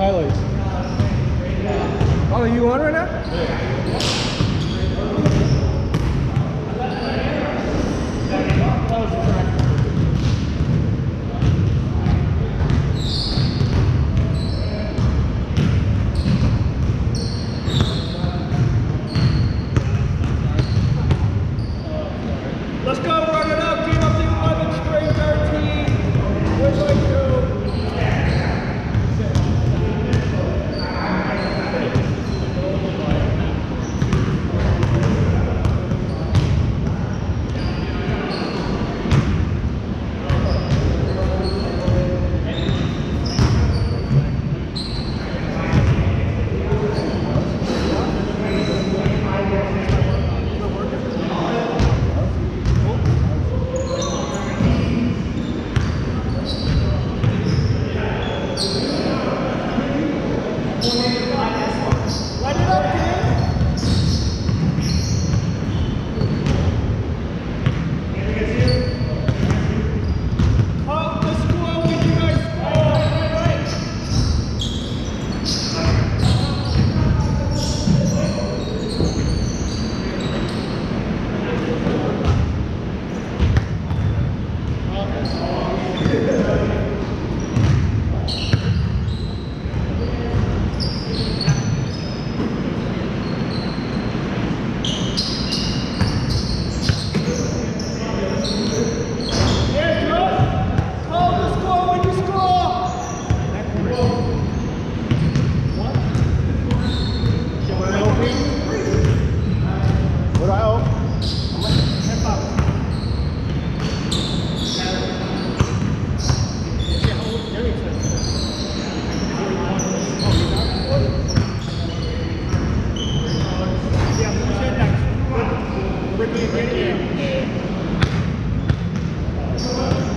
highlights. Oh, are you on right now? Yeah. Let's go, run it up, keep up to 11 straight, 13. Where's my two?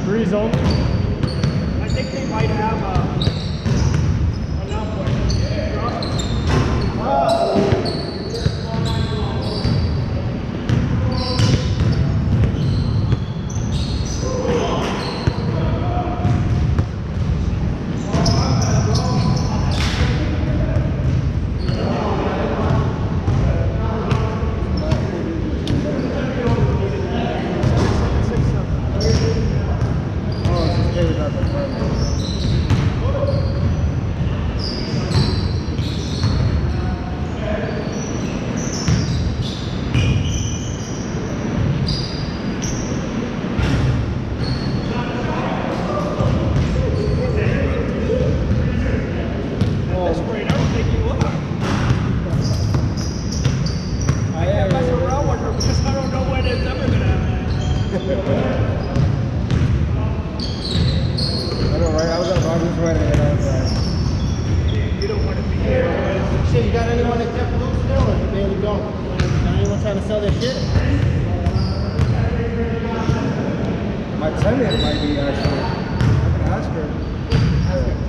Threes only? I think they might have an output. Shit, you got anyone that kept loose still, or you barely going? Got anyone trying to sell their shit? My tenant might be actually. I can ask her.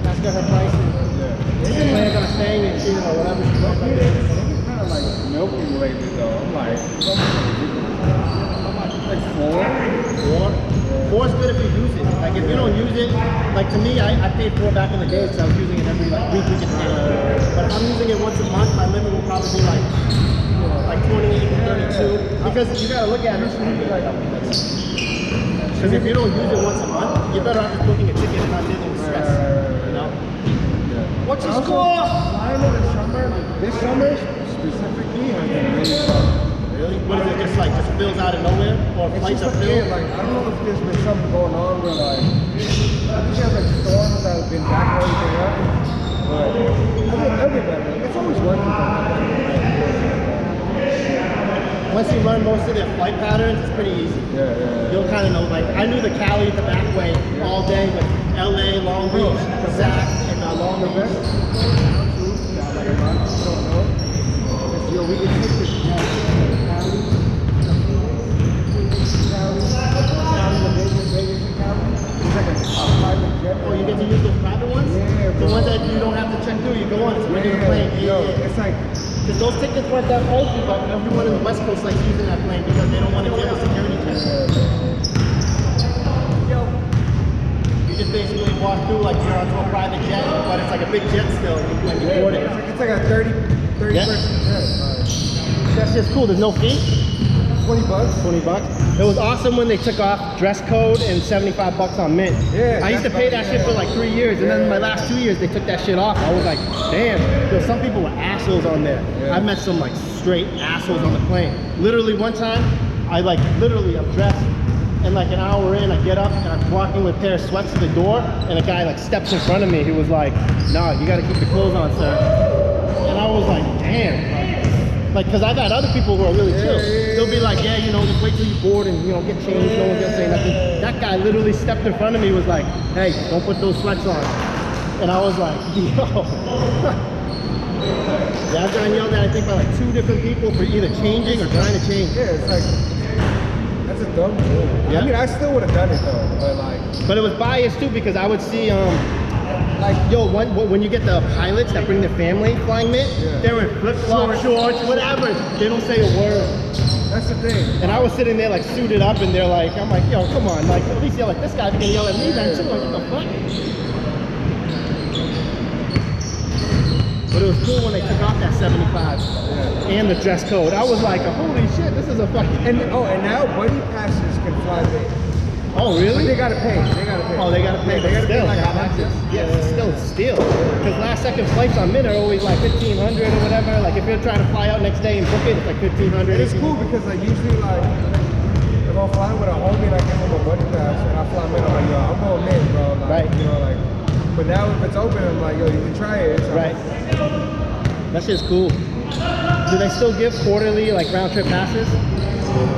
Ask her prices. Yeah. Is it like gonna stay and shit or whatever she wants like that? It's kind of like milking lately though. I'm like, like four. Four is good if you use it. Like if you don't use it, like to me, I paid $4 back in the day because I was using it every like week and day. But if I'm using it once a month, my limit will probably be like 28 to 32. Because you gotta look at it. Because if you don't use it once a month, you're better off just booking a ticket and not dealing with stress. You know? Yeah. What's your score? This summer specifically has been really tough. Really? What is it? Just fills out of nowhere, or flights are filled? Like I don't know if there's been something going on where like I think there's like storms that have been backing everything up, but I think everybody it's always working. Once you learn most of their flight patterns, it's pretty easy. Yeah. You'll kind of know. Like I knew the Cali the back way all day with LA, Long Beach, Sac, and Long Beach. Yo, we can take this. Oh, you get to use those private ones? Yeah, the ones that you don't have to check through, you go on, it's a regular plane. It's like, because those tickets weren't that bulky, but everyone in the West Coast likes using that plane because they don't want to give a security check. Yo, you just just basically walk through like you're onto a private jet, but it's like a big jet still. Like you board it. It's like a 30 Yeah. person jet. That's just cool. There's no fee. 20 bucks. 20 bucks. It was awesome when they took off dress code and 75 bucks on Mint. Yeah, I used to pay that shit for like 3 years, and then my last 2 years they took that shit off. I was like, damn. Yo, some people were assholes on there. Yeah. I met some like straight assholes on the plane. Literally one time, I'm dressed, and like an hour in, I get up and I'm walking with a pair of sweats to the door, and a guy like steps in front of me. He was like, "Nah, you gotta keep the clothes on, sir." And I was like, damn. Like, cause I've had other people who are really chill. They'll be like, yeah, you know, just wait till you board and, you know, get changed, no one's gonna say nothing. That guy literally stepped in front of me, was like, hey, don't put those sweats on. And I was like, yo. Yeah, I've gotten yelled at, I think, by like 2 different people for either changing or trying to change. Yeah, it's like, that's a dumb rule. Yeah. I mean, I still would have done it though, but like. But it was biased too, because I would see, like, yo, when you get the pilots that bring their family flying Mint, they're in flip-flops, shorts, whatever. They don't say a word. That's the thing. And I was sitting there like suited up, and they're like, I'm like, yo, come on, like at least yell like this guy's gonna yell at me then too. Like, what the fuck? But it was cool when they took off that 75 and the dress code. I was like, holy shit, this is a fucking. And now buddy passes can fly Mint. Oh really? But they gotta pay. They gotta pay. Oh, they gotta pay. They gotta pay Still, like how much? yeah, it's still. Because last second flights on Mint are always like 1,500 or whatever. Like if you're trying to fly out next day and book it, it's like 1,500. And it's cool because like usually like if I'm flying with a homie and I give him a buddy pass and I fly Mint, I'm like, yo, I'm going Mint, bro. Like, right. You know, like. But now if it's open, I'm like, yo, you can try it. So. Right. That shit's cool. Do they still give quarterly like round trip passes?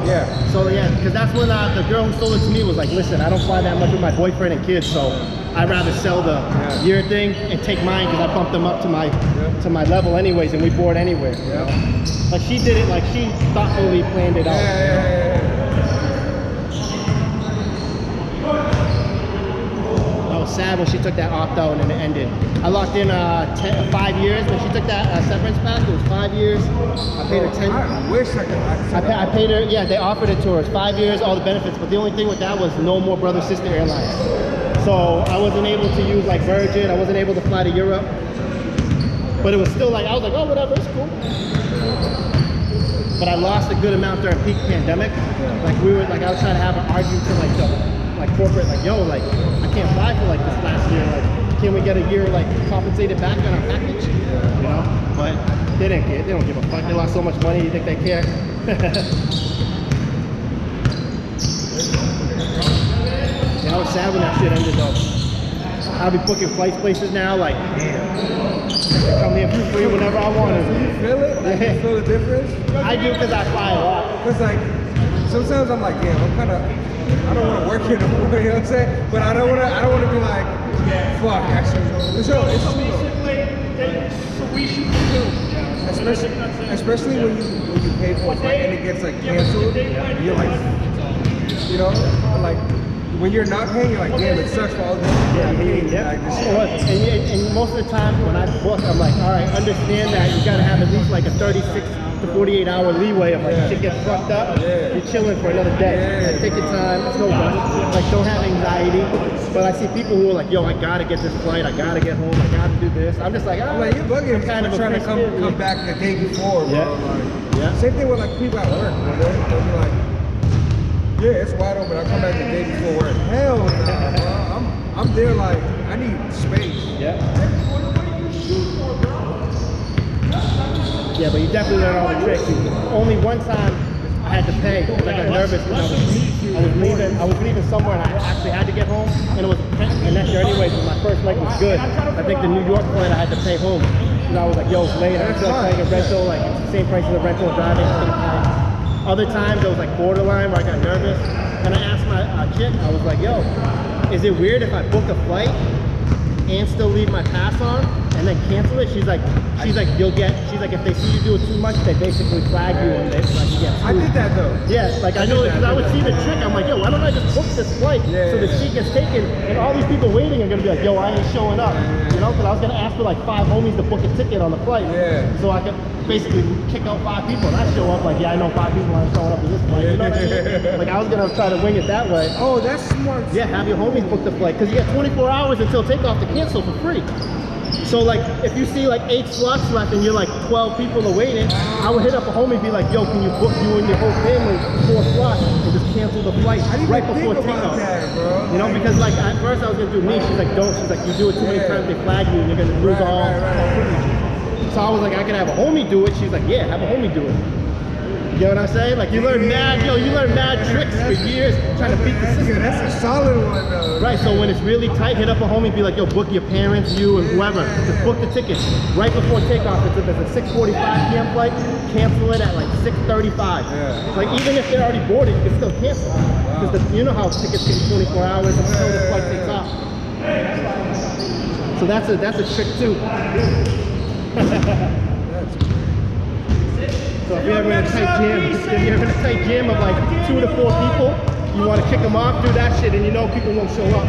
Yeah. So yeah, because that's when the girl who sold it to me was like, listen, I don't fly that much with my boyfriend and kids, so I'd rather sell the year thing and take mine because I bumped them up to my level anyways, and we board anywhere. Yeah. Like she did it, like she thoughtfully planned it out. Yeah. I was sad when she took that opt-out and it ended. I locked in 5 years when she took that severance pack. It was 5 years. I paid her 10. I wish I could. I paid her, yeah, they offered it to her. It's 5 years, all the benefits, but the only thing with that was no more brother-sister airlines. So I wasn't able to use like Virgin, I wasn't able to fly to Europe. But it was still like, I was like, oh, whatever, it's cool. But I lost a good amount during peak pandemic. Like I was trying to have an argument to like the corporate, like, yo, like, I can't fly for like this last year. Like, can we get a year like compensated back on our package? You know? But they didn't care. They don't give a fuck. They lost so much money. You think they care? Yeah, I was sad when that shit ended though. I'll be booking flights places now, like, damn. I can come here for free whenever I want to. You feel it? Like, you feel the difference? I do because I fly a lot. Because like, sometimes I'm like, damn, I'm kind of, I don't want to work here no more, you know what I'm saying? But I don't want to be like, fuck, actually. It's true So we should do. Especially when you pay for a flight and it gets like canceled, you're like, you know, like when you're not paying, you're like, damn, it sucks for all this. And most of the time when I book, I'm like, all right, understand that you gotta have at least like a 36 to 48 hour leeway of like shit gets fucked up. You're chilling for another day. Like, take your time, it's no rush. Like don't have anxiety. But I see people who are like, yo, I gotta get this flight, I gotta get home, I gotta do this. I'm just like, I'm like, you're bugging. kind of trying to come back the day before, bro. Like, same thing with like people at work, bro. They'll be like, yeah, it's wide open. I'll come back the day before work. Hell no, bro. I'm there like, I need space. Yeah, but you definitely learn all the tricks. Only one time I had to pay because I got nervous because I was leaving somewhere and I actually had to get home, and it was the next year anyway, but my first leg was good. I think the New York flight I had to pay home. And I was like, yo, it's late, I'm still paying a rental, like it's the same price as a rental and driving. Other times it was like borderline where I got nervous, and I asked my chick, I was like, yo, is it weird if I book a flight and still leave my pass on? and then cancel it, she's like you'll get, she's like if they see you do it too much, they basically flag you and they like you get I did that though. yeah, like I know, because I would see the trick. I'm like, yo, why don't I just book this flight so the seat gets taken, and all these people waiting are gonna be like, yo, I ain't showing up, you know? Because I was gonna ask for like 5 homies to book a ticket on the flight, so I could basically kick out 5 people, and I show up like, yeah, I know 5 people aren't showing up to this flight. You know what I mean? Like I was gonna try to wing it that way. Oh, that's smart. Yeah, have your homies book the flight, because you get 24 hours until takeoff to cancel for free. So like, if you see like 8 slots left and you're like 12 people are waiting, I would hit up a homie and be like, yo, can you book you and your whole family 4 slots and just cancel the flight right before takeoff? You know, because like at first I was gonna do me, she's like, don't, she's like, you do it too many times, they flag you and you're gonna lose all privileges. So I was like, I can have a homie do it. She's like, yeah, have a homie do it. You know what I'm saying? Like you learn mad, you learn mad tricks for years trying to beat the system. That's a solid one though. Right, so when it's really tight, hit up a homie, be like, yo, book your parents, you, and whoever. Just book the ticket right before takeoff. If it's a 6:45 p.m. flight, cancel it at like 6:35. Like even if they're already boarded, you can still cancel. Because you know how tickets can be 24 hours until the flight takes off. So that's a trick too. So if you're ever in a tight jam, of like 2 to 4 people, you want to kick them off, do that shit, and you know people won't show up.